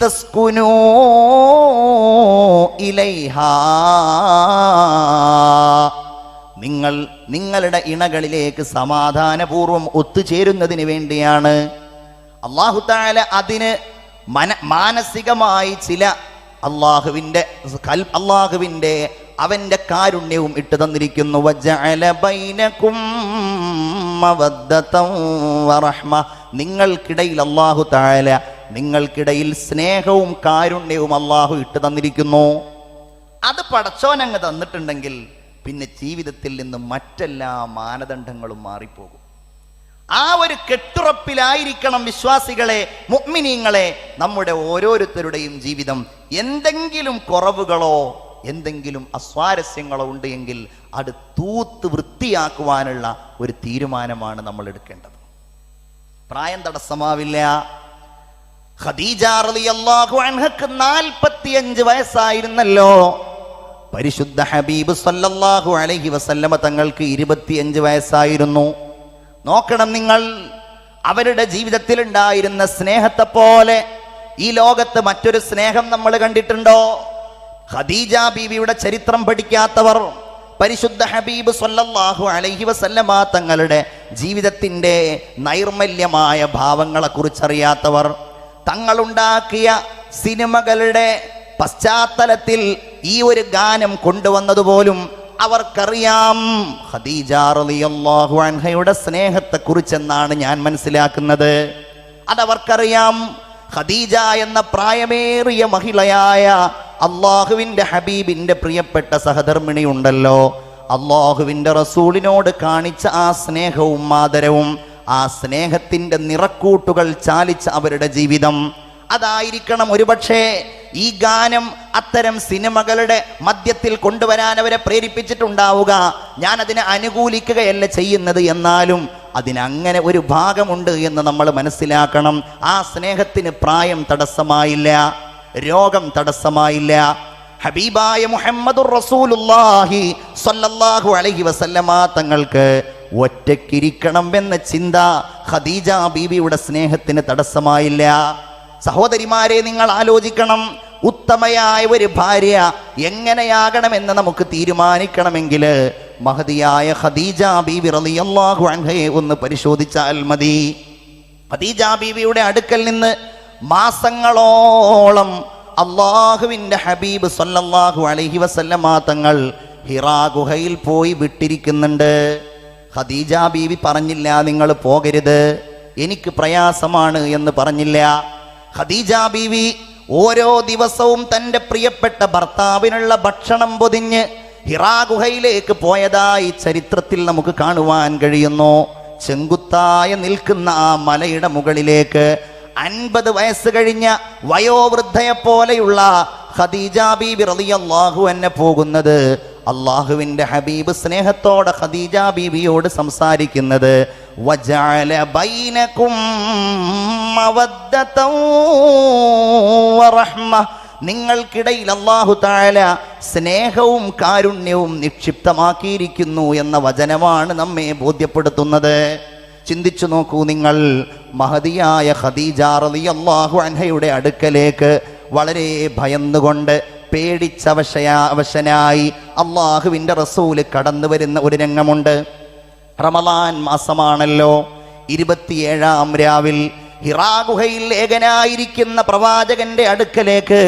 ലിതസ്കുനൂ ഇലൈഹാ, നിങ്ങൾ നിങ്ങളുടെ ഇണകളിലേക്ക് സമാധാനപൂർവം ഒത്തുചേരുന്നതിന് വേണ്ടിയാണ്. അല്ലാഹു തആല അതിന് മാനസികമായി ചില അള്ളാഹുവിൻ്റെ അവൻ്റെ കാരുണ്യവും ഇട്ട് തന്നിരിക്കുന്നു. വജഅല ബൈനകും മവദ്ദതൻ വറഹ്മ, നിങ്ങൾക്കിടയിൽ അല്ലാഹു തആല നിങ്ങൾക്കിടയിൽ സ്നേഹവും കാരുണ്യവും അല്ലാഹു ഇട്ട് തന്നിരിക്കുന്നു. അത് പടച്ചോനങ്ങ് തന്നിട്ടുണ്ടെങ്കിൽ പിന്നെ ജീവിതത്തിൽ നിന്ന് മറ്റെല്ലാ മാനദണ്ഡങ്ങളും മാറിപ്പോകും. ആ ഒരു കെട്ടുറപ്പിലായിരിക്കണം വിശ്വാസികളെ, മുഅ്മിനീങ്ങളെ, നമ്മുടെ ഓരോരുത്തരുടെയും ജീവിതം. എന്തെങ്കിലും കുറവുകളോ എന്തെങ്കിലും അസ്വാരസ്യങ്ങളോ ഉണ്ട് എങ്കിൽ അത് തൂത്ത് വൃത്തിയാക്കുവാനുള്ള ഒരു തീരുമാനമാണ് നമ്മൾ എടുക്കേണ്ടത്. പ്രായം തടസ്സമാവില്ല. ഖദീജ റളിയല്ലാഹു അൻഹക്ക് 45 വയസ്സായിരുന്നല്ലോ. പരിശുദ്ധ ഹബീബ് സല്ലല്ലാഹു അലൈഹി വസല്ലമ തങ്ങൾക്ക് 25 വയസ്സായിരുന്നു. നോക്കണം നിങ്ങൾ, അവരുടെ ജീവിതത്തിൽ ഉണ്ടായിരുന്ന സ്നേഹത്തെ പോലെ ഈ ലോകത്ത് മറ്റൊരു സ്നേഹം നമ്മൾ കണ്ടിട്ടുണ്ടോ? ഖദീജ ബീവിയുടെ ചരിത്രം പഠിക്കാത്തവർ, പരിശുദ്ധ ഹബീബ് സല്ലല്ലാഹു അലൈഹി വസല്ലമ തങ്ങളുടെ ജീവിതത്തിൻ്റെ നൈർമല്യമായ ഭാവങ്ങളെ കുറിച്ചറിയാത്തവർ, തങ്ങളുണ്ടാക്കിയ സിനിമകളുടെ പശ്ചാത്തലത്തിൽ ഈ ഒരു ഗാനം കൊണ്ടുവന്നതുപോലും അവർക്കറിയാം. ഖദീജ റളിയല്ലാഹു അൻഹയുടെ സ്നേഹത്തെക്കുറിച്ചെന്നാണ് ഞാൻ മനസ്സിലാക്കുന്നത്. അതവർക്കറിയാം. ഖദീജ എന്ന പ്രായമേറിയ മഹിളയായ അള്ളാഹുവിൻ്റെ ഹബീബിൻ്റെ പ്രിയപ്പെട്ട സഹധർമ്മിണി ഉണ്ടല്ലോ, അള്ളാഹുവിൻ്റെ റസൂലിനോട് കാണിച്ച ആ സ്നേഹവും ആദരവും, ആ സ്നേഹത്തിൻ്റെ നിറക്കൂട്ടുകൾ ചാലിച്ച അവരുടെ ജീവിതം, അതായിരിക്കണം ഒരുപക്ഷേ ഈ ഗാനം അത്തരം സിനിമകളുടെ മധ്യത്തിൽ കൊണ്ടുവരാൻ അവരെ പ്രേരിപ്പിച്ചിട്ടുണ്ടാവുക. ഞാൻ അതിനെ അനുകൂലിക്കുകയല്ല ചെയ്യുന്നത്, എന്നാലും അതിനങ്ങനെ ഒരു ഭാഗമുണ്ട് എന്ന് നമ്മൾ മനസ്സിലാക്കണം. ആ സ്നേഹത്തിന് പ്രായം തടസ്സമായില്ല, രോഗം തടസ്സമായില്ല. ഹബീബായ മുഹമ്മദുർ റസൂലുള്ളാഹി സ്വല്ലല്ലാഹു അലൈഹി വസല്ലമ തങ്ങൾക്ക് ഒറ്റയ്ക്കിരിക്കണം എന്ന ചിന്ത ഖദീജ ബീവിയുടെ സ്നേഹത്തിന് തടസ്സമായില്ല. സഹോദരിമാരെ, നിങ്ങൾ ആലോചിക്കണം, ഉത്തമയായ ഒരു ഭാര്യ എങ്ങനെയാകണമെന്ന് നമുക്ക് തീരുമാനിക്കണമെങ്കിൽ മഹദിയായ ഖദീജ ബീവി റളിയല്ലാഹു അൻഹയെ ഒന്ന് പരിശോധിച്ചാൽ മതി. ഖദീജ ബീവിയുടെ അടുക്കൽ നിന്ന് മാസങ്ങളോളം അള്ളാഹുവിൻ്റെ ഹബീബ് സല്ലല്ലാഹു അലൈഹി വസല്ലമ തങ്ങൾ ഹിറാ ഗുഹയിൽ പോയി വിട്ടിരിക്കുന്നുണ്ട്. ഖദീജ ബീവി പറഞ്ഞില്ല നിങ്ങൾ പോകരുത്, എനിക്ക് പ്രയാസമാണ് എന്ന് പറഞ്ഞില്ല. ഖദീജ ബീവി ഓരോ ദിവസവും തൻ്റെ പ്രിയപ്പെട്ട ഭർത്താവിനുള്ള ഭക്ഷണം പൊതിഞ്ഞ് ഹിറാ ഗുഹയിലേക്ക് പോയതായി ചരിത്രത്തിൽ നമുക്ക് കാണുവാൻ കഴിയുന്നു. ചെങ്കുത്തായ നിൽക്കുന്ന ആ മലയുടെ മുകളിലേക്ക് 50 വയസ്സ് കഴിഞ്ഞ വയോവൃദ്ധയെ പോലെയുള്ള ഖദീജ ബീബി റളിയല്ലാഹു അൻഹ പോകുന്നത്, അള്ളാഹുവിൻ്റെ ഹബീബ് സ്നേഹത്തോടെ ഖദീജ ബീബിയോട് സംസാരിക്കുന്നത്, വജഅല ബൈനകും മവദ്ദതൻ വറഹ്മ, നിങ്ങൾക്കിടയിൽ അല്ലാഹു തആല സ്നേഹവും കാരുണ്യവും നിക്ഷിപ്തമാക്കിയിരിക്കുന്നു എന്ന വചനമാണ് നമ്മെ ബോധ്യപ്പെടുത്തുന്നത്. ചിന്തിച്ചു നോക്കൂ നിങ്ങൾ, മഹദിയായ ഖദീജ റളിയല്ലാഹു അൻഹയുടെ അടുക്കലേക്ക് വളരെ ഭയന്നുകൊണ്ട് പേടിച്ചവശനായി അള്ളാഹുവിൻ്റെ റസൂല് കടന്നു വരുന്ന ഒരു രംഗമുണ്ട്. റമളാൻ മാസമാണല്ലോ. 27-ാം രാവിൽ ഹിറാ ഗുഹയിൽ ഏകനായിരിക്കുന്ന പ്രവാചകന്റെ അടുക്കലേക്ക്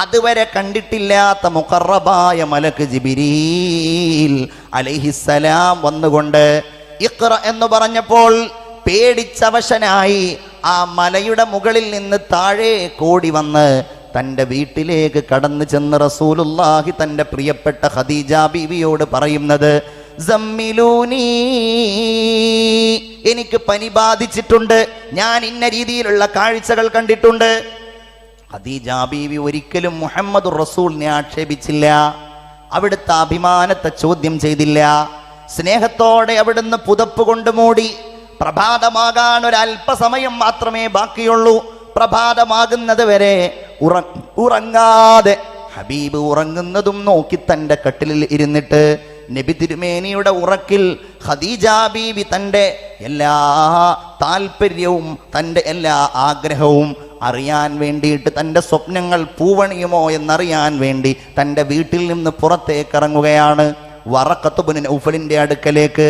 അതുവരെ കണ്ടിട്ടില്ലാത്ത മുഖറബായ മലക്ക് ജിബ്രീൽ അലൈഹിസ്സലാം വന്നുകൊണ്ട് ഇഖ്റ എന്ന് പറഞ്ഞപ്പോൾ പേടിച്ചവശനായി ആ മലയുടെ മുകളിൽ നിന്ന് താഴെ കോടി വന്ന് തൻ്റെ വീട്ടിലേക്ക് കടന്നു ചെന്ന് റസൂലുള്ളാഹി തൻ്റെ പ്രിയപ്പെട്ട ഖദീജ ബീവിയോട് പറയുന്നത്, സമ്മിലൂനി, എനിക്ക് പനി ബാധിച്ചിട്ടുണ്ട്, ഞാൻ ഇന്ന രീതിയിലുള്ള കാഴ്ചകൾ കണ്ടിട്ടുണ്ട്. ഖദീജ ബീവി ഒരിക്കലും മുഹമ്മദുർ റസൂലിനെ ആക്ഷേപിച്ചില്ല, അവിടുത്തെ അഭിമാനത്തെ ചോദ്യം ചെയ്തില്ല. സ്നേഹത്തോടെ അവിടുന്ന് പുതപ്പ് കൊണ്ട് മൂടി. പ്രഭാതമാകാൻ ഒരല്പസമയം മാത്രമേ ബാക്കിയുള്ളൂ. പ്രഭാതമാകുന്നത് വരെ ഉറങ്ങാതെ ഹബീബ് ഉറങ്ങുന്നതും നോക്കി തൻ്റെ കട്ടിലിൽ ഇരുന്നിട്ട് നബി തിരുമേനിയുടെ ഉറക്കിൽ ഖദീജ ബീവി തൻ്റെ എല്ലാ താല്പര്യവും തൻ്റെ എല്ലാ ആഗ്രഹവും അറിയാൻ വേണ്ടിയിട്ട്, തൻ്റെ സ്വപ്നങ്ങൾ പൂവണിയുമോ എന്നറിയാൻ വേണ്ടി തൻ്റെ വീട്ടിൽ നിന്ന് പുറത്തേക്ക് ഇറങ്ങുകയാണ്. വറഖത്ത് ഇബ്നു നൗഫലിൻ്റെ അടുക്കലേക്ക്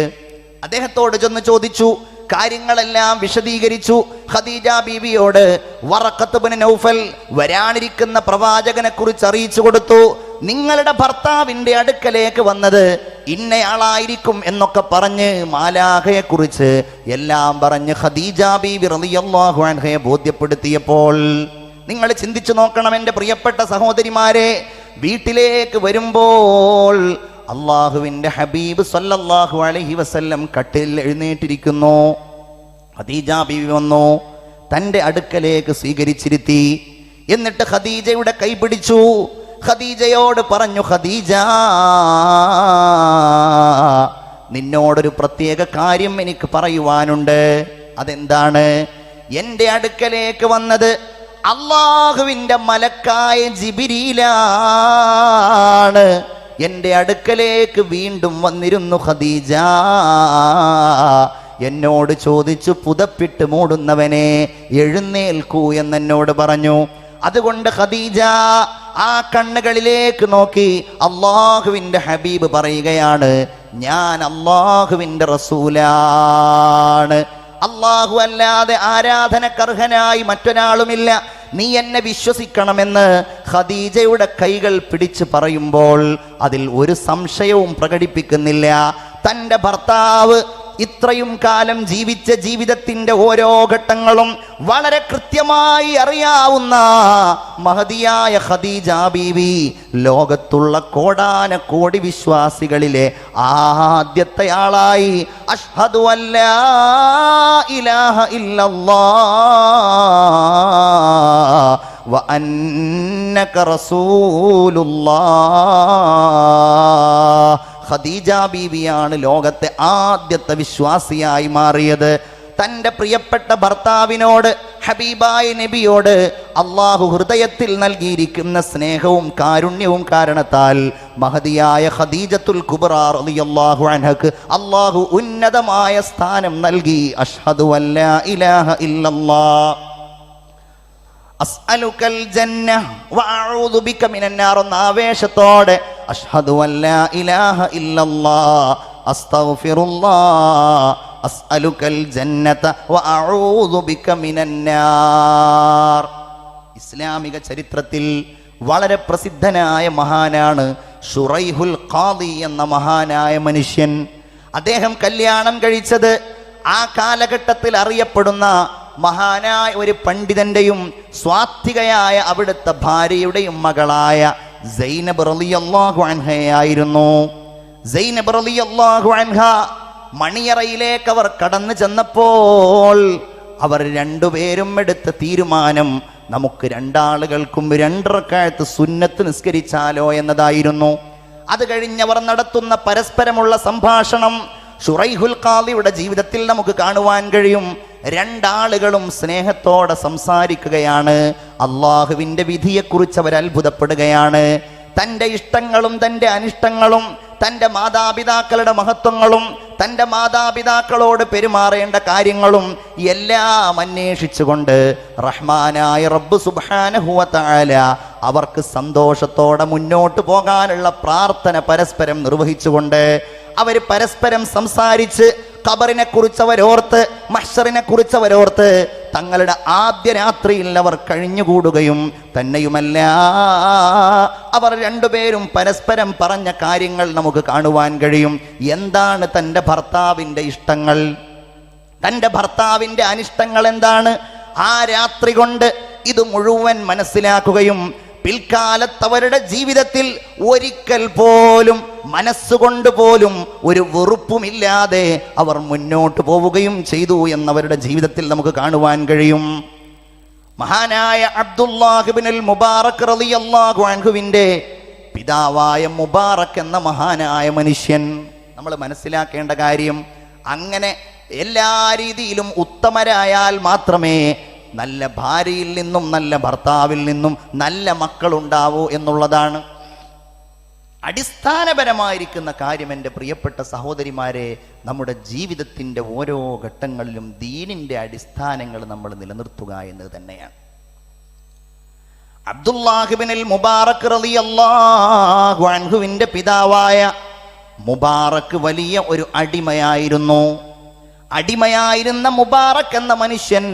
അദ്ദേഹത്തോട് ചെന്ന് ചോദിച്ചു. കാര്യങ്ങളെല്ലാം വിശദീകരിച്ചു. ഖദീജ ബീവിയോട് വറഖത്ത് ഇബ്നു നൗഫൽ വരാനിരിക്കുന്ന പ്രവാചകനെ കുറിച്ച് അറിയിച്ചു കൊടുത്തു. നിങ്ങളുടെ ഭർത്താവിൻ്റെ അടുക്കലേക്ക് വന്നത് ഇന്നയാളായിരിക്കും എന്നൊക്കെ പറഞ്ഞ് മാലാഖയെ കുറിച്ച് എല്ലാം പറഞ്ഞ് ഖദീജ ബീവി റളിയല്ലാഹു അൻഹയെ ബോധ്യപ്പെടുത്തിയപ്പോൾ, നിങ്ങൾ ചിന്തിച്ചു നോക്കണം എൻ്റെ പ്രിയപ്പെട്ട സഹോദരിമാരെ, വീട്ടിലേക്ക് വരുമ്പോൾ അള്ളാഹുവിൻ്റെ ഹബീബ് സല്ലല്ലാഹു അലൈഹി വസല്ലം കട്ടിൽ എഴുന്നേറ്റിരിക്കുന്നു. ഖദീജ ബീവി വന്നു, തൻ്റെ അടുക്കലേക്ക് സ്വീകരിച്ചിരുത്തി. എന്നിട്ട് ഖദീജയുടെ കൈ പിടിച്ചു. ഖദീജയോട് പറഞ്ഞു, ഖദീജ, നിന്നോടൊരു പ്രത്യേക കാര്യം എനിക്ക് പറയുവാനുണ്ട്. അതെന്താണ്? എൻ്റെ അടുക്കലേക്ക് വന്നത് അള്ളാഹുവിൻ്റെ മലക്കായ ജിബ്രീലാണ്. എൻ്റെ അടുക്കലേക്ക് വീണ്ടും വന്നിരുന്നു ഖദീജ. എന്നോട് ചോദിച്ചു, പുതപ്പിട്ട് മൂടുന്നവനെ എഴുന്നേൽക്കൂ എന്നോട് പറഞ്ഞു. അതുകൊണ്ട് ഖദീജ ആ കണ്ണുകളിലേക്ക് നോക്കി അള്ളാഹുവിൻ്റെ ഹബീബ് പറയുകയാണ്, ഞാൻ അള്ളാഹുവിൻ്റെ റസൂലാണ്. അള്ളാഹു അല്ലാതെ ആരാധനക്കർഹനായി മറ്റൊരാളുമില്ല. നീ എന്നെ വിശ്വസിക്കണമെന്ന് ഖദീജയുടെ കൈകൾ പിടിച്ച് പറയുമ്പോൾ അതിൽ ഒരു സംശയവും പ്രകടിപ്പിക്കുന്നില്ല. തൻ്റെ ഭർത്താവ് ഇത്രയും കാലം ജീവിച്ച ജീവിതത്തിൻ്റെ ഓരോ ഘട്ടങ്ങളും വളരെ കൃത്യമായി അറിയാവുന്ന മഹദിയായ ഖദീജ ബീവി ലോകത്തുള്ള കോടാനകോടി വിശ്വാസികളിലെ ആദ്യത്തെ ആളായി അഷ്ഹദു അല്ലാ ഇലാഹ ഇല്ലല്ലാഹ് വ അന്നക റസൂലുള്ളാഹ്. ഖദീജ ബീവിയാണ് ലോകത്തെ ആദ്യത്തെ വിശ്വാസിയായി മാറിയത്. തൻ്റെ പ്രിയപ്പെട്ട ഭർത്താവിനോട്, ഹബീബായ നബിയോട് അള്ളാഹു ഹൃദയത്തിൽ നൽകിയിരിക്കുന്ന സ്നേഹവും കാരുണ്യവും കാരണത്താൽ മഹദിയായ ഖദീജത്തുൽ കുബ്ര റളിയല്ലാഹു അൻഹക്ക് അള്ളാഹു ഉന്നതമായ സ്ഥാനം നൽകി. അഷ്ഹദു അല്ലാ ഇലാഹ ഇല്ലല്ലാഹ് അസ്അലുക്കൽ ജന്ന വഅഊദു ബിക മിനന്നാർ എന്ന ആവേശത്തോടെ അഷ്ഹദു അല്ലാ ഇലാഹ ഇല്ലല്ലാഹ് അസ്തഗ്ഫിറുല്ലാഹ് അസ്അലുക്കൽ ജന്നത വഅഊദു ബിക മിനന്നാർ. ഇസ്ലാമിക ചരിത്രത്തിൽ വളരെ പ്രസിദ്ധനായ മഹാനാണ് ശുറൈഹുൽ ഖാദി എന്ന മഹാനായ മനുഷ്യൻ. അദ്ദേഹം കല്യാണം കഴിച്ചത് ആ കാലഘട്ടത്തിൽ അറിയപ്പെടുന്ന മഹാനായ ഒരു പണ്ഡിതന്റെയും സ്വാത്വികയായ അവിടുത്തെ ഭാര്യയുടെയും മകളായ സൈനബ് റളിയല്ലാഹു അൻഹയായിരുന്നു. സൈനബ് റളിയല്ലാഹു അൻഹ മണിയറയിലേക്ക് അവർ കടന്നു ചെന്നപ്പോൾ അവർ രണ്ടുപേരും എടുത്ത തീരുമാനം, നമുക്ക് രണ്ടാളുകൾക്കും 2 റക്അത്ത് സുന്നത്ത് നിസ്കരിച്ചാലോ എന്നതായിരുന്നു. അത് കഴിഞ്ഞവർ നടത്തുന്ന പരസ്പരമുള്ള സംഭാഷണം ശുറൈഹുൽ ഖാദിയുടെ ജീവിതത്തിൽ നമുക്ക് കാണുവാൻ കഴിയും. രണ്ടാളുകളും സ്നേഹത്തോടെ സംസാരിക്കുകയാണ്. അള്ളാഹുവിൻ്റെ വിധിയെക്കുറിച്ച് അവർ അത്ഭുതപ്പെടുകയാണ്. തൻ്റെ ഇഷ്ടങ്ങളും തൻ്റെ അനിഷ്ടങ്ങളും, തൻ്റെ മാതാപിതാക്കളുടെ മഹത്വങ്ങളും, തൻ്റെ മാതാപിതാക്കളോട് പെരുമാറേണ്ട കാര്യങ്ങളും എല്ലാം അന്വേഷിച്ചുകൊണ്ട് റഹ്മാനായ റബ്ബ് സുബ്ഹാനഹു വ തആല അവർക്ക് സന്തോഷത്തോടെ മുന്നോട്ട് പോകാനുള്ള പ്രാർത്ഥന പരസ്പരം നിർവഹിച്ചുകൊണ്ട് അവർ പരസ്പരം സംസാരിച്ച് ഖബറിനെ കുറിച്ച് അവരോർത്ത്, മഹ്ശറിനെ കുറിച്ച് അവരോർത്ത് തങ്ങളുടെ ആദ്യ രാത്രിയിൽ അവർ കഴിഞ്ഞുകൂടുകയും തന്നെയുമല്ല, അവർ രണ്ടുപേരും പരസ്പരം പറഞ്ഞ കാര്യങ്ങൾ നമുക്ക് കാണുവാൻ കഴിയും. എന്താണ് തൻ്റെ ഭർത്താവിൻ്റെ ഇഷ്ടങ്ങൾ, തൻ്റെ ഭർത്താവിൻ്റെ അനിഷ്ടങ്ങൾ എന്താണ്? ആ രാത്രി കൊണ്ട് ഇത് മുഴുവൻ മനസ്സിലാക്കുകയും പിൽക്കാലത്ത് അവരുടെ ജീവിതത്തിൽ ഒരിക്കൽ പോലും മനസ്സുകൊണ്ട് പോലും ഒരു വെറുപ്പുമില്ലാതെ അവർ മുന്നോട്ട് പോവുകയും ചെയ്തു എന്നവരുടെ ജീവിതത്തിൽ നമുക്ക് കാണുവാൻ കഴിയും. മഹാനായ അബ്ദുല്ലാഹ് ഇബ്നുൽ മുബാറക് റളിയല്ലാഹു അൻഹുവിൻ്റെ പിതാവായ മുബാറക് എന്ന മഹാനായ മനുഷ്യൻ, നമ്മൾ മനസ്സിലാക്കേണ്ട കാര്യം, അങ്ങനെ എല്ലാ രീതിയിലും ഉത്തമരായാൽ മാത്രമേ നല്ല ഭാര്യയിൽ നിന്നും നല്ല ഭർത്താവിൽ നിന്നും നല്ല മക്കളുണ്ടാവൂ എന്നുള്ളതാണ്. അടിസ്ഥാനപരമായിരിക്കുന്ന കാര്യം എൻ്റെ പ്രിയപ്പെട്ട സഹോദരിമാരെ, നമ്മുടെ ജീവിതത്തിൻ്റെ ഓരോ ഘട്ടങ്ങളിലും ദീനിൻ്റെ അടിസ്ഥാനങ്ങൾ നമ്മൾ നിലനിർത്തുക എന്ന് തന്നെയാണ്. അബ്ദുല്ലാഹിബ്നുൽ മുബാറക് റളിയല്ലാഹു അൻഹുവിൻ്റെ പിതാവായ മുബാറക് വലിയ ഒരു അടിമയായിരുന്നു. അടിമയായിരുന്ന മുബാറക് എന്ന മനുഷ്യൻ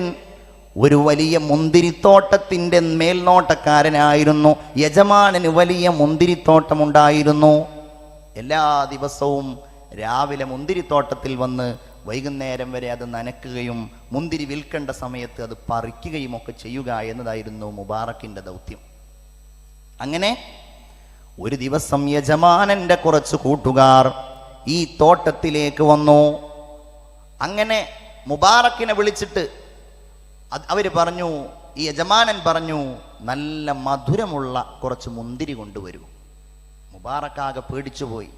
ഒരു വലിയ മുന്തിരിത്തോട്ടത്തിൻ്റെ മേൽനോട്ടക്കാരനായിരുന്നു. യജമാനന് വലിയ മുന്തിരിത്തോട്ടമുണ്ടായിരുന്നു. എല്ലാ ദിവസവും രാവിലെ മുന്തിരിത്തോട്ടത്തിൽ വന്ന് വൈകുന്നേരം വരെ അത് നനയ്ക്കുകയും മുന്തിരി വിൽക്കേണ്ട സമയത്ത് അത് പറിക്കുകയും ഒക്കെ ചെയ്യുക എന്നതായിരുന്നു മുബാറക്കിൻ്റെ ദൗത്യം. അങ്ങനെ ഒരു ദിവസം യജമാനൻ്റെ കുറച്ച് കൂട്ടുകാർ ഈ തോട്ടത്തിലേക്ക് വന്നു. അങ്ങനെ മുബാറക്കിനെ വിളിച്ചിട്ട് അവർ പറഞ്ഞു, ഈ യജമാനൻ പറഞ്ഞു, നല്ല മധുരമുള്ള കുറച്ച് മുന്തിരി കൊണ്ടുവരൂ. മുബാറക്കാകെ പേടിച്ചുപോയി.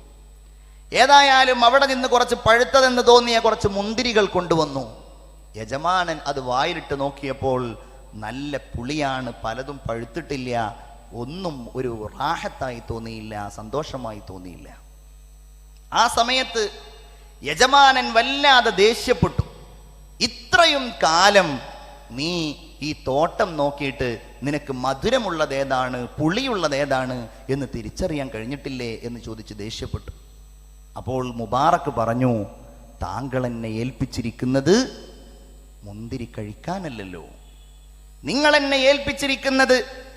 ഏതായാലും അവിടെ നിന്ന് കുറച്ച് പഴുത്തതെന്ന് തോന്നിയ കുറച്ച് മുന്തിരികൾ കൊണ്ടുവന്നു. യജമാനൻ അത് വായിലിട്ട് നോക്കിയപ്പോൾ നല്ല പുളിയാണ്, പലതും പഴുത്തിട്ടില്ല, ഒന്നും ഒരു റാഹത്തായി തോന്നിയില്ല, സന്തോഷമായി തോന്നിയില്ല. ആ സമയത്ത് യജമാനൻ വല്ലാതെ ദേഷ്യപ്പെട്ടു. ഇത്രയും കാലം നീ ഈ തോട്ടം നോക്കിയിട്ട് നിനക്ക് മധുരമുള്ളതേതാണ് പുളിയുള്ളതേതാണ് എന്ന് തിരിച്ചറിയാൻ കഴിഞ്ഞിട്ടില്ലേ എന്ന് ചോദിച്ച് ദേഷ്യപ്പെട്ടു. അപ്പോൾ മുബാറക്ക് പറഞ്ഞു, താങ്കൾ എന്നെ ഏൽപ്പിച്ചിരിക്കുന്നത് മുന്തിരി കഴിക്കാനല്ലല്ലോ, നിങ്ങൾ എന്നെ ഏൽപ്പിച്ചിരിക്കുന്നത്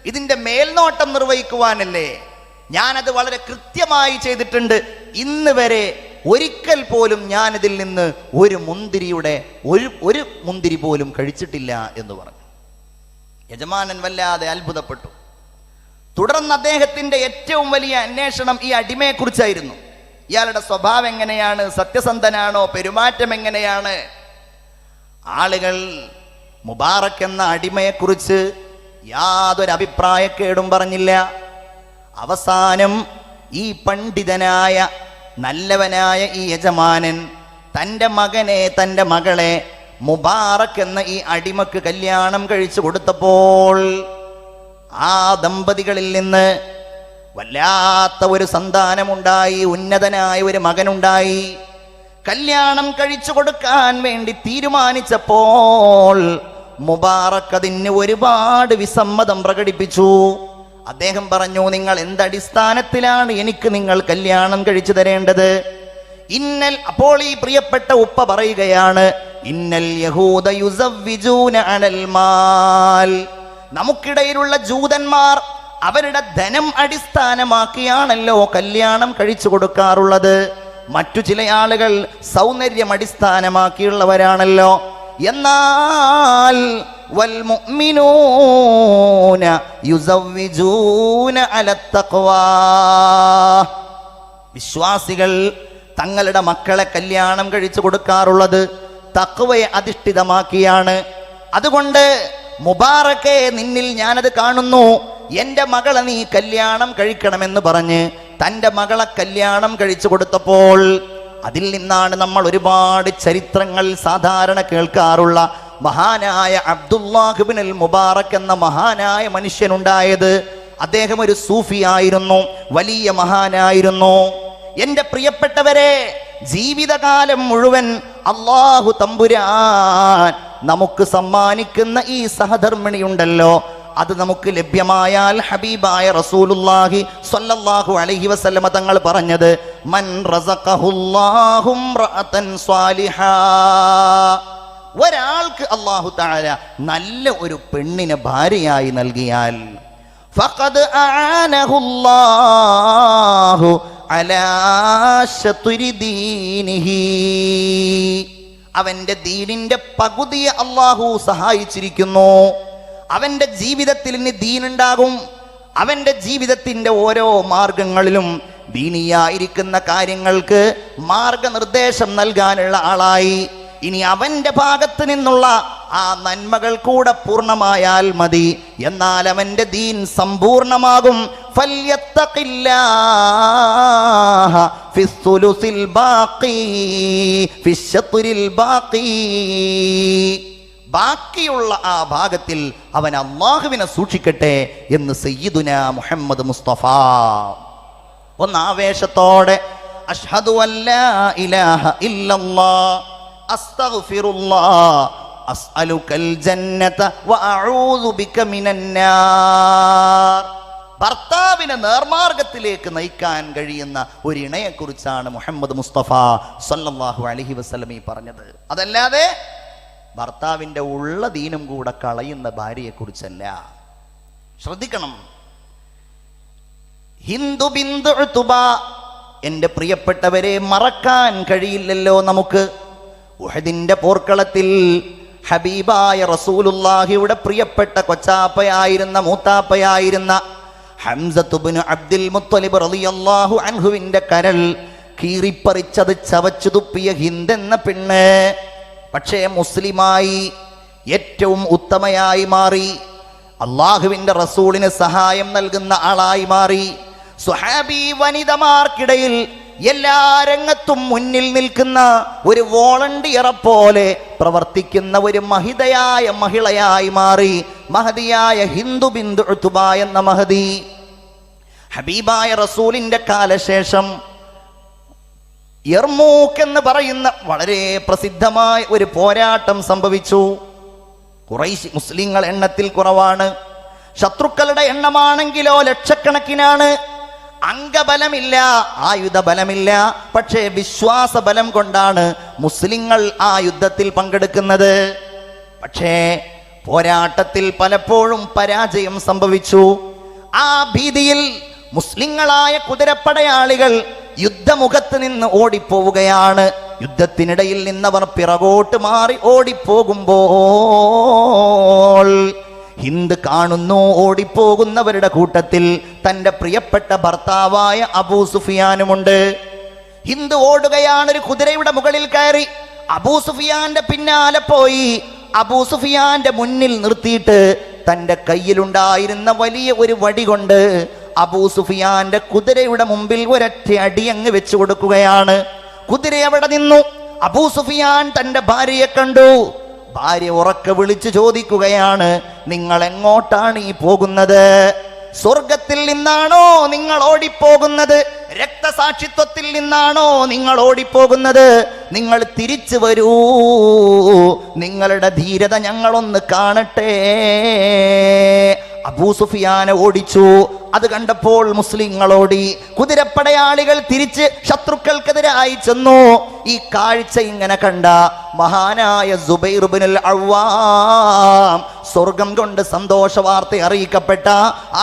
ഇതിൻ്റെ മേൽനോട്ടം നിർവഹിക്കുവാനല്ലേ. ഞാനത് വളരെ കൃത്യമായി ചെയ്തിട്ടുണ്ട്. ഇന്ന് വരെ ഒരിക്കൽ പോലും ഞാനിതിൽ നിന്ന് ഒരു മുന്തിരി പോലും കഴിച്ചിട്ടില്ല എന്ന് പറഞ്ഞു. യജമാനൻ വല്ലാതെ അത്ഭുതപ്പെട്ടു. തുടർന്ന് അദ്ദേഹത്തിൻ്റെ ഏറ്റവും വലിയ അന്വേഷണം ഈ അടിമയെക്കുറിച്ചായിരുന്നു. ഇയാളുടെ സ്വഭാവം എങ്ങനെയാണ്, സത്യസന്ധനാണോ, പെരുമാറ്റം എങ്ങനെയാണ്. ആളുകൾ മുബാറക് എന്ന അടിമയെക്കുറിച്ച് യാതൊരു അഭിപ്രായക്കേടും പറഞ്ഞില്ല. അവസാനം ഈ പണ്ഡിതനായ നല്ലവനായ ഈ യജമാനൻ തൻ്റെ മകനെ, തൻ്റെ മകളെ മുബാറക് എന്ന ഈ അടിമക്ക് കല്യാണം കഴിച്ചു കൊടുത്തപ്പോൾ ആ ദമ്പതികളിൽ നിന്ന് വല്ലാത്ത ഒരു സന്താനമുണ്ടായി, ഉന്നതനായ ഒരു മകനുണ്ടായി. കല്യാണം കഴിച്ചു കൊടുക്കാൻ വേണ്ടി തീരുമാനിച്ചപ്പോൾ മുബാറക് അതിന് ഒരുപാട് വിസമ്മതം പ്രകടിപ്പിച്ചു. അദ്ദേഹം പറഞ്ഞു, നിങ്ങൾ എന്തടിസ്ഥാനത്തിലാണ് എനിക്ക് നിങ്ങൾ കല്യാണം കഴിച്ചു തരേണ്ടത്? അപ്പോൾ ഈ പ്രിയപ്പെട്ട ഉപ്പ പറയുകയാണ്, ഇന്നൽ യഹൂദ യുസവ്വിജൂന അലൽ മാൽ, നമുക്കിടയിലുള്ള ജൂതന്മാർ അവരുടെ ധനം അടിസ്ഥാനമാക്കിയാണല്ലോ കല്യാണം കഴിച്ചു കൊടുക്കാറുള്ളത്. മറ്റു ചില ആളുകൾ സൗന്ദര്യം അടിസ്ഥാനമാക്കിയുള്ളവരാണല്ലോ. എന്നാൽ വൽ മുഅ്മിനൂന യുസവ്വിജൂന അലത് തഖ്വാ, വിശ്വാസികൾ തങ്ങളുടെ മക്കളെ കല്യാണം കഴിച്ചു കൊടുക്കാറുള്ളത് തഖ്വയെ അധിഷ്ഠിതമാക്കിയാണ്. അതുകൊണ്ട് മുബാറക്കെ, നിന്നിൽ ഞാനത് കാണുന്നു, എൻ്റെ മകളെ നീ കല്യാണം കഴിക്കണമെന്ന് പറഞ്ഞ് തൻ്റെ മകളെ കല്യാണം കഴിച്ചു കൊടുത്തപ്പോൾ അതിൽ നിന്നാണ് നമ്മൾ ഒരുപാട് ചരിത്രങ്ങൾ സാധാരണ കേൾക്കാറുള്ള മഹാനായ അബ്ദുല്ലാഹിബ്നുൽ മുബാറക് എന്ന മഹാനായ മനുഷ്യനുണ്ടായത്. അദ്ദേഹം ഒരു സൂഫിയായിരുന്നു, വലിയ മഹാനായിരുന്നു. എൻ്റെ പ്രിയപ്പെട്ടവരെ, ജീവിതകാലം മുഴുവൻ അല്ലാഹു തമ്പുരാൻ നമുക്ക് സമ്മാനിക്കുന്ന ഈ സഹധർമ്മിണിയുണ്ടല്ലോ, അത് നമുക്ക് ലഭ്യമായാൽ ഹബീബായ റസൂലുള്ളാഹി സ്വല്ലല്ലാഹു അലൈഹി വസല്ലമ തങ്ങൾ പറഞ്ഞത്, മൻ റസഖഹുല്ലാഹു റഅതൻ സ്വാലിഹാ, ഒരാൾക്ക് അല്ലാഹു തആല നല്ല ഒരു പെണ്ണിനെ ഭാര്യയായി നൽകിയാൽ ഫഖദ് അആനഹുല്ലാഹു അലാ ശത്രി ദീനിഹി, അവന്റെ ദീനിന്റെ പകുതിയെ അല്ലാഹു സഹായിച്ചിരിക്കുന്നു. അവന്റെ ജീവിതത്തിൽ ഇനി ദീനുണ്ടാകും. അവന്റെ ജീവിതത്തിന്റെ ഓരോ മാർഗങ്ങളിലും ദീനിയായിരിക്കുന്ന കാര്യങ്ങൾക്ക് മാർഗനിർദ്ദേശം നൽകാനുള്ള ആളായി. ഇനി അവന്റെ ഭാഗത്ത് നിന്നുള്ള ആ നന്മകൾ കൂടെ പൂർണ്ണമായാൽ മതി, എന്നാൽ അവന്റെ ദീൻ സമ്പൂർണമാകും. ഫല്യത്തഖില്ലാഹ ഫിസ്സുലുസിൽ ബാഖി ഫിശ്ശത്രിൽ ബാഖി, ബാക്കിയുള്ള ആ ഭാഗത്തിൽ അവൻ അല്ലാഹുവിനെ സൂക്ഷിക്കട്ടെ എന്ന് സയ്യിദുനാ മുഹമ്മദ് മുസ്തഫ ഒന്ന് ആവേശത്തോടെ അഷ്ഹദു അല്ലാ ഇലാഹ ഇല്ലല്ലാഹ് അസ്തഗ്ഫിറുല്ലാഹ് അസ്അലുകൽ ജന്നത വഅഊദു ബിക മിനന്നാർ. ഭർത്താവിനെ നേർമാർഗത്തിലേക്ക് നയിക്കാൻ കഴിയുന്ന ഒരു ഇണയെക്കുറിച്ചാണ് മുഹമ്മദ് മുസ്തഫ സല്ലല്ലാഹു അലൈഹി വസല്ലം ഈ പറഞ്ഞത്. അതല്ലാതെ ഭർത്താവിൻ്റെ ഉള്ള ദീനും കൂടെ കളയുന്ന ഭാര്യയെക്കുറിച്ചല്ല. ശ്രദ്ധിക്കണം. ഹിന്ദു ബിന്ദു ഉതുബ, എൻ്റെ പ്രിയപ്പെട്ടവരെ, മറക്കാൻ കഴിയില്ലല്ലോ നമുക്ക്. ഉഹദിന്റെ പോർക്കളത്തിൽ ഹബീബായ റസൂലുള്ളാഹിയുടെ പ്രിയപ്പെട്ട കൊച്ചാപ്പയായിരുന്ന മൂത്താപ്പയായിരുന്ന ഹംസത്ത് ഇബ്നു അബ്ദുൽ മുത്തലിബ് റളിയല്ലാഹു അൻഹുവിന്റെ കരൾ കീറിപ്പറിച്ചത് ചവച്ചു തുപ്പിയ ഹിന്ദ് എന്ന പെണ്ണ് പക്ഷേ മുസ്ലിമായി ഏറ്റവും ഉത്തമയായി മാറി. അള്ളാഹുവിന്റെ റസൂലിന് സഹായം നൽകുന്ന ആളായി മാറി. സ്വഹാബി വനിതമാർക്കിടയിൽ എല്ലാ രംഗത്തും മുന്നിൽ നിൽക്കുന്ന ഒരു വോളണ്ടിയറെ പോലെ പ്രവർത്തിക്കുന്ന ഒരു മഹിതയായ മഹിളയായി മാറി. മഹദിയായ ഹിന്ദു ബിന്ദു ഉതുബ എന്ന മഹദി. ഹബീബായ റസൂലിന്റെ കാലശേഷം യർമൂക്ക് എന്ന് പറയുന്ന വളരെ പ്രസിദ്ധമായ ഒരു പോരാട്ടം സംഭവിച്ചു. ഖുറൈശ് മുസ്ലിങ്ങൾ എണ്ണത്തിൽ കുറവാണ്, ശത്രുക്കളുടെ എണ്ണമാണെങ്കിലോ ലക്ഷക്കണക്കിനാണ്. അംഗബലമില്ല, ആയുധബലമില്ല, പക്ഷേ വിശ്വാസബലം കൊണ്ടാണ് മുസ്ലിങ്ങൾ ആ യുദ്ധത്തിൽ പങ്കെടുക്കുന്നത്. പക്ഷേ പോരാട്ടത്തിൽ പലപ്പോഴും പരാജയം സംഭവിച്ചു. ആ ഭീതിയിൽ മുസ്ലിങ്ങളായ കുതിരപ്പടയാളികൾ യുദ്ധമുഖത്ത് നിന്ന് ഓടിപ്പോവുകയാണ്. യുദ്ധത്തിനിടയിൽ നിന്നവർ പിറകോട്ട് മാറി ഓടിപ്പോകുമ്പോൾ ഹിന്ദ് കാണുന്നു, ഓടിപ്പോകുന്നവരുടെ കൂട്ടത്തിൽ തൻ്റെ പ്രിയപ്പെട്ട ഭർത്താവായ അബൂ സുഫിയാനുമുണ്ട്. ഹിന്ദ് ഓടുകയാണ്, ഒരു കുതിരയുടെ മുകളിൽ കയറി അബൂ സുഫിയാന്റെ പിന്നാലെ പോയി. അബൂ സുഫിയാന്റെ മുന്നിൽ നിർത്തിയിട്ട് തൻ്റെ കയ്യിലുണ്ടായിരുന്ന വലിയ ഒരു വടി കൊണ്ട് അബൂ സുഫിയാന്റെ കുതിരയുടെ മുമ്പിൽ ഒരൊറ്റ അടി അങ്ങ് വെച്ചു കൊടുക്കുകയാണ്. കുതിര അവിടെ നിന്നു. അബൂ സുഫിയാൻ തൻ്റെ ഭാര്യയെ കണ്ടു. ഭാര്യ ഉറക്കെ വിളിച്ചു ചോദിക്കുകയാണ്, നിങ്ങൾ എങ്ങോട്ടാണ് ഈ പോകുന്നത്? സ്വർഗത്തിൽ നിന്നാണോ നിങ്ങൾ ഓടിപ്പോകുന്നത്? രക്തസാക്ഷിത്വത്തിൽ നിന്നാണോ നിങ്ങൾ ഓടിപ്പോകുന്നത്? നിങ്ങൾ തിരിച്ചു വരൂ, നിങ്ങളുടെ ധീരത ഞങ്ങളൊന്ന് കാണട്ടെ. അബൂ സുഫിയാനെ ഓടിച്ചു. അത് കണ്ടപ്പോൾ മുസ്ലിങ്ങൾ ഓടി. കുതിരപ്പടയാളികൾ തിരിച്ച് ശത്രുക്കൾക്കെതിരായി ചെന്നു. ഈ കാഴ്ച ഇങ്ങനെ കണ്ട മഹാനായ സുബൈർ ഇബ്നുൽ അവ്വാം, സ്വർഗം കൊണ്ട് സന്തോഷ വാർത്ത അറിയിക്കപ്പെട്ട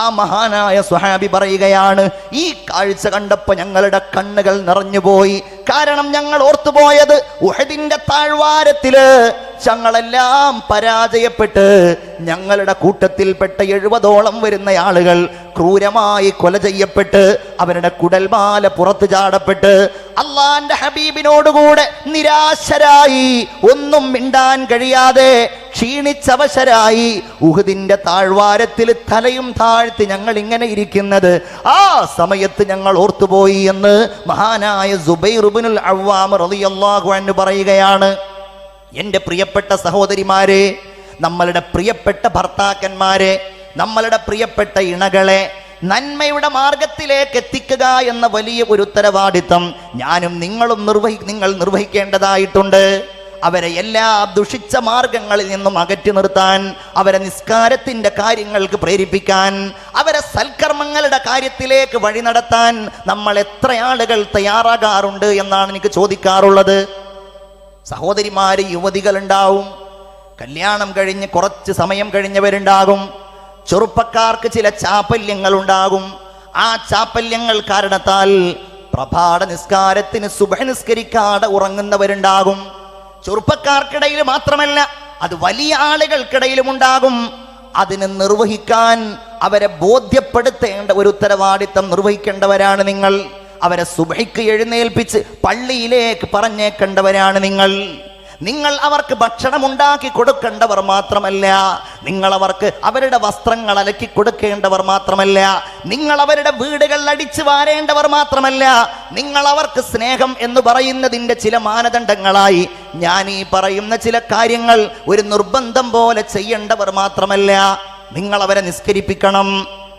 ആ മഹാനായ സ്വഹാബി പറയുകയാണ്, ഈ കാഴ്ച കണ്ടപ്പോൾ ഞങ്ങളുടെ കണ്ണുകൾ നിറഞ്ഞുപോയി. കാരണം ഞങ്ങൾ ഓർത്തുപോയത് ഉഹദിന്റെ താഴ്വാരത്തില് ഞങ്ങളെല്ലാം പരാജയപ്പെട്ട് ഞങ്ങളുടെ കൂട്ടത്തിൽപ്പെട്ട 70ഓളം വരുന്ന ആളുകൾ ക്രൂരമായി കൊല ചെയ്യപ്പെട്ട് അവരുടെ കുടൽമാല പുറത്തു ചാടപ്പെട്ട് അള്ളാന്റെ ഹബീബിനോടുകൂടെ നിരാശരായി, ഒന്നും മിണ്ടാൻ കഴിയാതെ ക്ഷീണിച്ചവശരായി ഉഹദിന്റെ താഴ്വാരത്തിൽ തലയും താഴ്ത്തി ഞങ്ങൾ ഇങ്ങനെ ഇരിക്കുന്നത് ആ സമയത്ത് ഞങ്ങൾ ഓർത്തുപോയി എന്ന് മഹാനായ സുബൈർ ഇബ്നുൽ അവ്വാം റളിയല്ലാഹു അൻഹു പറയുകയാണ്. എൻ്റെ പ്രിയപ്പെട്ട സഹോദരിമാരെ, നമ്മളുടെ പ്രിയപ്പെട്ട ഭർത്താക്കന്മാരെ, നമ്മളുടെ പ്രിയപ്പെട്ട ഇണകളെ നന്മയുടെ മാർഗത്തിലേക്ക് എത്തിക്കുക എന്ന വലിയ ഒരു ഉത്തരവാദിത്തം ഞാനും നിങ്ങളും നിങ്ങൾ നിർവഹിക്കേണ്ടതായിട്ടുണ്ട്. അവരെ എല്ലാ ദുഷിച്ച മാർഗങ്ങളിൽ നിന്നും അകറ്റി നിർത്താൻ, അവരെ നിസ്കാരത്തിൻ്റെ കാര്യങ്ങൾക്ക് പ്രേരിപ്പിക്കാൻ, അവരെ സൽക്കർമ്മങ്ങളുടെ കാര്യത്തിലേക്ക് വഴി നടത്താൻ നമ്മൾ എത്ര ആളുകൾ തയ്യാറാകാറുണ്ട് എന്നാണ് എനിക്ക് ചോദിക്കാറുള്ളത്. സഹോദരിമാര്, യുവതികളുണ്ടാവും, കല്യാണം കഴിഞ്ഞ് കുറച്ച് സമയം കഴിഞ്ഞവരുണ്ടാകും, ചെറുപ്പക്കാർക്ക് ചില ചാപല്യങ്ങൾ ഉണ്ടാകും. ആ ചാപല്യങ്ങൾ കാരണത്താൽ പ്രഭാത നിസ്കാരത്തിന് സുബ്ഹ് നിസ്കരിക്കാതെ ഉറങ്ങുന്നവരുണ്ടാകും. ചെറുപ്പക്കാർക്കിടയിൽ മാത്രമല്ല, അത് വലിയ ആളുകൾക്കിടയിലും ഉണ്ടാകും. അതിനെ നിർവഹിക്കാൻ അവരെ ബോധ്യപ്പെടുത്തേണ്ട ഒരു ഉത്തരവാദിത്തം നിർവഹിക്കേണ്ടവരാണ് നിങ്ങൾ. അവരെ സുബ്ഹിക്ക് എഴുന്നേൽപ്പിച്ച് പള്ളിയിലേക്ക് പറഞ്ഞേക്കേണ്ടവരാണ് നിങ്ങൾ. നിങ്ങൾ അവർക്ക് ഭക്ഷണം ഉണ്ടാക്കി കൊടുക്കേണ്ടവർ മാത്രമല്ല, നിങ്ങൾ അവർക്ക് അവരുടെ വസ്ത്രങ്ങൾ അലക്കി കൊടുക്കേണ്ടവർ മാത്രമല്ല, നിങ്ങൾ അവരുടെ വീടുകൾ അടിച്ചു വാരേണ്ടവർ മാത്രമല്ല, നിങ്ങൾ അവർക്ക് സ്നേഹം എന്ന് പറയുന്നതിൻ്റെ ചില മാനദണ്ഡങ്ങളായി ഞാൻ ഈ പറയുന്ന ചില കാര്യങ്ങൾ ഒരു നിർബന്ധം പോലെ ചെയ്യേണ്ടവർ മാത്രമല്ല, നിങ്ങൾ അവരെ നിസ്കരിപ്പിക്കണം,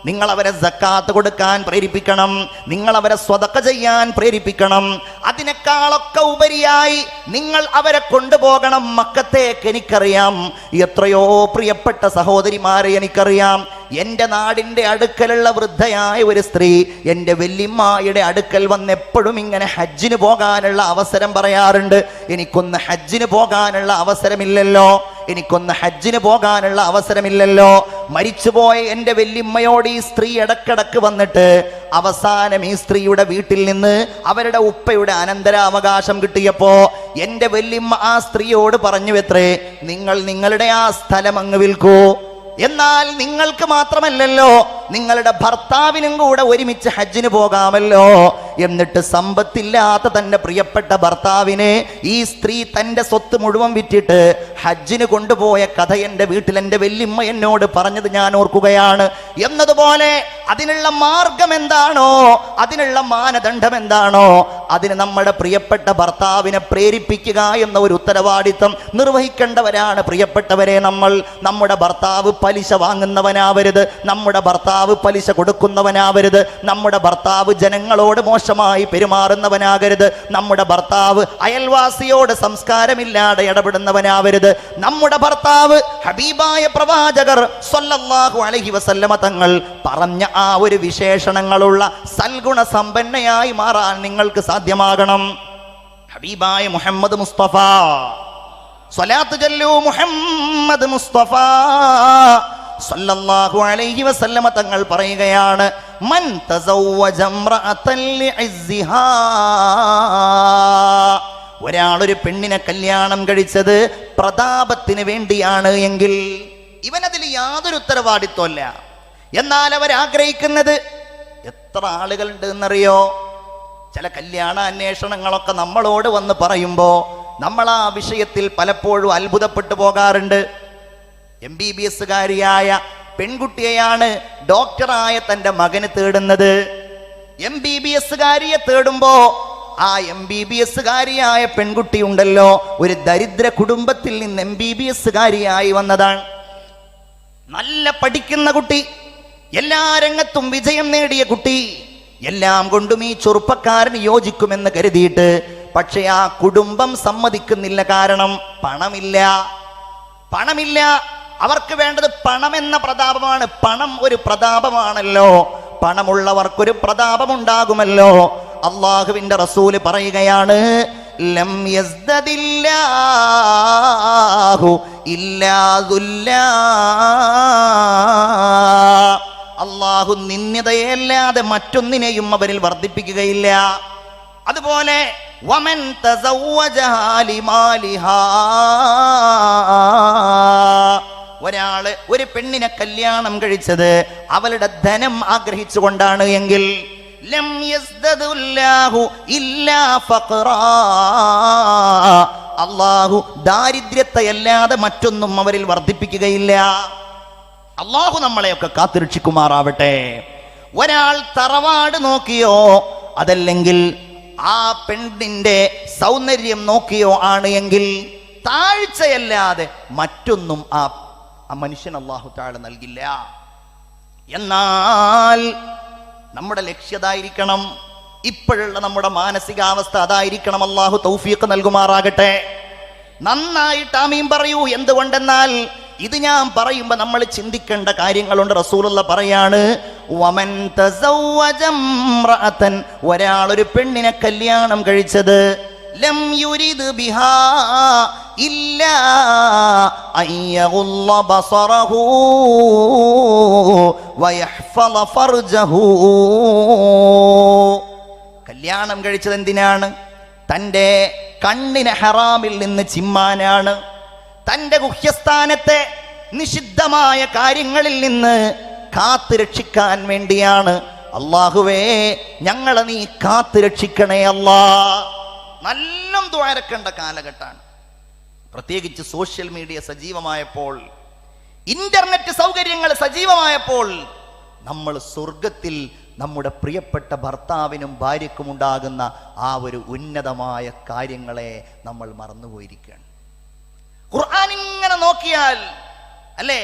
നിങ്ങൾ അവരെ സക്കാത്ത് കൊടുക്കാൻ പ്രേരിപ്പിക്കണം, നിങ്ങൾ അവരെ സ്വതക്ക ചെയ്യാൻ പ്രേരിപ്പിക്കണം. അതിനേക്കാളൊക്കെ ഉപരിയായി നിങ്ങൾ അവരെ കൊണ്ടുപോകണം മക്കത്തേക്ക്. എനിക്കറിയാം, എത്രയോ പ്രിയപ്പെട്ട സഹോദരിമാരെ എനിക്കറിയാം. എൻ്റെ നാടിൻ്റെ അടുക്കലുള്ള വൃദ്ധയായ ഒരു സ്ത്രീ എൻ്റെ വല്യമ്മയുടെ അടുക്കൽ വന്ന് എപ്പോഴും ഇങ്ങനെ ഹജ്ജിന് പോകാനുള്ള അവസരം പറയാറുണ്ട്. എനിക്കൊന്ന് ഹജ്ജിന് പോകാനുള്ള അവസരമില്ലല്ലോ, എനിക്കൊന്ന് ഹജ്ജിന് പോകാനുള്ള അവസരമില്ലല്ലോ. മരിച്ചുപോയ എൻ്റെ വല്യമ്മയോട് ഈ സ്ത്രീ ഇടക്കിടക്ക് വന്നിട്ട് അവസാനം ഈ സ്ത്രീയുടെ വീട്ടിൽ നിന്ന് അവരുടെ ഉപ്പയുടെ അനന്തരാവകാശം കിട്ടിയപ്പോ എൻ്റെ വല്യമ്മ ആ സ്ത്രീയോട് പറഞ്ഞു, എത്രേ, നിങ്ങൾ നിങ്ങളുടെ ആ സ്ഥലം അങ്ങ് വിൽക്കൂ, എന്നാൽ നിങ്ങൾക്ക് മാത്രമല്ലല്ലോ നിങ്ങളുടെ ഭർത്താവിനും കൂടെ ഒരുമിച്ച് ഹജ്ജിന് പോകാമല്ലോ. എന്നിട്ട് സമ്പത്തില്ലാത്ത തൻ്റെ പ്രിയപ്പെട്ട ഭർത്താവിനെ ഈ സ്ത്രീ തൻ്റെ സ്വത്ത് മുഴുവൻ വിറ്റിട്ട് ഹജ്ജിന് കൊണ്ടുപോയ കഥ എൻ്റെ വീട്ടിൽ എൻ്റെ വല്യമ്മ എന്നോട് പറഞ്ഞത് ഞാൻ ഓർക്കുകയാണ്. എന്നതുപോലെ അതിനുള്ള മാർഗം എന്താണോ, അതിനുള്ള മാനദണ്ഡം എന്താണോ, അതിന് നമ്മുടെ പ്രിയപ്പെട്ട ഭർത്താവിനെ പ്രേരിപ്പിക്കുക എന്ന ഒരു ഉത്തരവാദിത്തം നിർവഹിക്കേണ്ടവരാണ് പ്രിയപ്പെട്ടവരെ നമ്മൾ. നമ്മുടെ ഭർത്താവ് പലിശ വാങ്ങുന്നവനാവരുത്, നമ്മുടെ ഭർത്താവ് പലിശ കൊടുക്കുന്നവനാവരുത്, നമ്മുടെ ഭർത്താവ് ജനങ്ങളോട് മോശമായി പെരുമാറുന്നവനാകരുത്, നമ്മുടെ ഭർത്താവ് അയൽവാസിയോട് സംസ്കാരമില്ലാതെ ഇടപെടുന്നവനാവരുത്. നമ്മുടെ ഭർത്താവ് ഹബീബായ പ്രവാചകർ സ്വല്ലല്ലാഹു അലൈഹി വസല്ലമ തങ്ങൾ പറഞ്ഞ ആ ഒരു വിശേഷണങ്ങളുള്ള സൽഗുണ സമ്പന്നയായി മാറാൻ നിങ്ങൾക്ക് സാധ്യമാകണം. ഹബീബായ മുഹമ്മദ് മുസ്തഫ, സ്വലാത്ത് ചൊല്ലൂ മുഹമ്മദ് മുസ്തഫ സല്ലല്ലാഹു അലൈഹി വസല്ലമ തങ്ങൾ പറയുകയാണ്, മൻ തസവ്വജ ഇംറഅതൻ ലിഇസ്സിഹാ, ഒരാളൊരു പെണ്ണിനെ കല്യാണം കഴിച്ചത് പ്രതാപത്തിന് വേണ്ടിയാണ് എങ്കിൽ ഇവനതിൽ യാതൊരു ഉത്തരവാദിത്വമല്ല. എന്നാൽ അവരാഗ്രഹിക്കുന്നത്, എത്ര ആളുകളുണ്ട് എന്നറിയോ, ചില കല്യാണ അന്വേഷണങ്ങളൊക്കെ നമ്മളോട് വന്ന് പറയുമ്പോൾ നമ്മൾ ആ വിഷയത്തിൽ പലപ്പോഴും അത്ഭുതപ്പെട്ടു പോകാറുണ്ട്. MBBS കാരിയായ പെൺകുട്ടിയെയാണ് ഡോക്ടറായ തൻ്റെ മകന് തേടുന്നത്. MBBS കാരിയെ തേടുമ്പോ ആ MBBS കാരിയായ പെൺകുട്ടി ഉണ്ടല്ലോ, ഒരു ദരിദ്ര കുടുംബത്തിൽ നിന്ന് MBBS കാരിയായി വന്നതാണ്. നല്ല പഠിക്കുന്ന കുട്ടി, എല്ലാ രംഗത്തും വിജയം നേടിയ കുട്ടി, എല്ലാം കൊണ്ടും ഈ ചെറുപ്പക്കാരന് യോജിക്കുമെന്ന് കരുതിയിട്ട്, പക്ഷെ ആ കുടുംബം സമ്മതിക്കുന്നില്ല. കാരണം പണമില്ല. അവർക്ക് വേണ്ടത് പണം എന്ന പ്രതാപമാണ്. പണം ഒരു പ്രതാപമാണല്ലോ, പണമുള്ളവർക്കൊരു പ്രതാപമുണ്ടാകുമല്ലോ. അള്ളാഹുവിന്റെ റസൂല് പറയുകയാണ്, ലം യസ്ദദില്ലാഹു ഇല്ലാ ദുല്ലാ, അള്ളാഹു നിന്ദയല്ലാതെ മറ്റൊന്നിനെയും അവരിൽ വർദ്ധിപ്പിക്കുകയില്ല. അതുപോലെ വമൻ തസവ്വജഹാ ലിമാലിഹാ, ഒരാള് ഒരു പെണ്ണിനെ കല്യാണം കഴിച്ചത് അവളുടെ ധനം ആഗ്രഹിച്ചുകൊണ്ടാണ് എങ്കിൽ ലം യസ്ദദുല്ലാഹു ഇല്ലാ ഫഖറാ, അല്ലാഹു ദാരിദ്ര്യത്തെ അല്ലാതെ മറ്റൊന്നും അവരിൽ വർദ്ധിപ്പിക്കുകയില്ല. അല്ലാഹു നമ്മളെയൊക്കെ കാത്തുരക്ഷിക്കുമാറാവട്ടെ. ഒരാൾ തറവാട് നോക്കിയോ അതല്ലെങ്കിൽ ആ പെണ്ണിന്റെ സൗന്ദര്യം നോക്കിയോ ആണ് എങ്കിൽ താഴ്ചയല്ലാതെ മറ്റൊന്നും ആ മനുഷ്യൻ അല്ലാഹു തആല നൽകില്ല. എന്നാൽ നമ്മുടെ ലക്ഷ്യതായിരിക്കണം, ഇപ്പോഴുള്ള നമ്മുടെ മാനസികാവസ്ഥ അതായിരിക്കണം. അല്ലാഹു തൗഫീഖ് നൽകുമാറാകട്ടെ. നന്നായിട്ട് ആമീൻ പറയൂ. എന്തുകൊണ്ടെന്നാൽ ഇത് ഞാൻ പറയുമ്പോൾ നമ്മൾ ചിന്തിക്കേണ്ട കാര്യങ്ങളുണ്ട്. റസൂലുള്ള പറയാണ്, വമൻ തസവ്വജ ഇംറഅതൻ, ഒരാളൊരു പെണ്ണിനെ കല്യാണം കഴിച്ചത് ലം യുരിദ് ബിഹാ ഇല്ലാ അയ്യഗുല്ല ബസറഹു വയഹ്ഫള ഫർജഹു. കല്യാണം കഴിച്ചത് എന്തിനാണ്? തൻ്റെ കണ്ണിനെ ഹറാമിൽ നിന്ന് ചിമ്മാനാണ്, തൻ്റെ ഗുഹ്യസ്ഥാനത്തെ നിഷിദ്ധമായ കാര്യങ്ങളിൽ നിന്ന് കാത്തു രക്ഷിക്കാൻ വേണ്ടിയാണ്. അല്ലാഹുവേ, ഞങ്ങളെ നീ കാത്തു രക്ഷിക്കണേ അല്ലാ. നല്ല ദ്വാരക്കേണ്ട കാലഘട്ടമാണ്. പ്രത്യേകിച്ച് സോഷ്യൽ മീഡിയ സജീവമായപ്പോൾ, ഇന്റർനെറ്റ് സൗകര്യങ്ങൾ സജീവമായപ്പോൾ നമ്മൾ സ്വർഗത്തിൽ നമ്മുടെ പ്രിയപ്പെട്ട ഭർത്താവിനും ഭാര്യയ്ക്കും ഉണ്ടാകുന്ന ആ ഒരു ഉന്നതമായ കാര്യങ്ങളെ നമ്മൾ മറന്നുപോയിരിക്കുകയാണ്. ഖുർആൻ ഇങ്ങനെ നോക്കിയാൽ അല്ലേ,